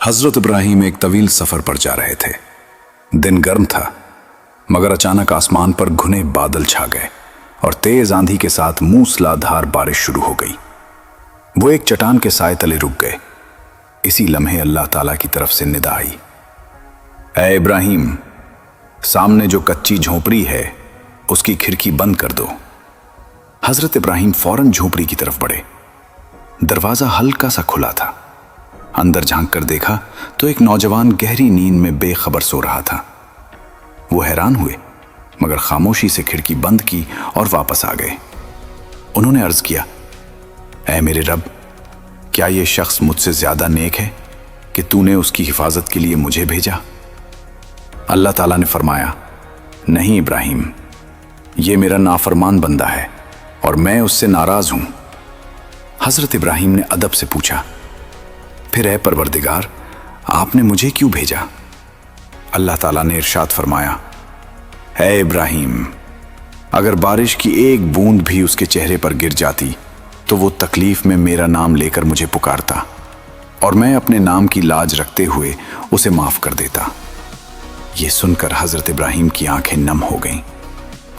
حضرت ابراہیم ایک طویل سفر پر جا رہے تھے۔ دن گرم تھا، مگر اچانک آسمان پر گھنے بادل چھا گئے اور تیز آندھی کے ساتھ موسلا دھار بارش شروع ہو گئی۔ وہ ایک چٹان کے سائے تلے رک گئے۔ اسی لمحے اللہ تعالیٰ کی طرف سے ندا آئی، اے ابراہیم، سامنے جو کچی جھونپڑی ہے اس کی کھڑکی بند کر دو۔ حضرت ابراہیم فوراً جھونپڑی کی طرف بڑھے۔ دروازہ ہلکا سا کھلا تھا۔ اندر جھانک کر دیکھا تو ایک نوجوان گہری نیند میں بے خبر سو رہا تھا۔ وہ حیران ہوئے مگر خاموشی سے کھڑکی بند کی اور واپس آ گئے۔ انہوں نے عرض کیا، اے میرے رب، کیا یہ شخص مجھ سے زیادہ نیک ہے کہ تو نے اس کی حفاظت کے لیے مجھے بھیجا؟ اللہ تعالیٰ نے فرمایا، نہیں ابراہیم، یہ میرا نافرمان بندہ ہے اور میں اس سے ناراض ہوں۔ حضرت ابراہیم نے ادب سے پوچھا، پھر اے پروردگار، آپ نے مجھے کیوں بھیجا؟ اللہ تعالیٰ نے ارشاد فرمایا، اے ابراہیم، اگر بارش کی ایک بوند بھی اس کے چہرے پر گر جاتی تو وہ تکلیف میں میرا نام لے کر مجھے پکارتا اور میں اپنے نام کی لاج رکھتے ہوئے اسے معاف کر دیتا۔ یہ سن کر حضرت ابراہیم کی آنکھیں نم ہو گئیں۔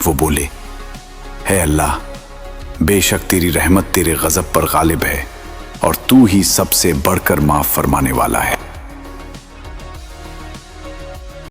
وہ بولے، اے اللہ، بے شک تیری رحمت تیرے غضب پر غالب ہے اور تو ہی سب سے بڑھ کر معاف فرمانے والا ہے۔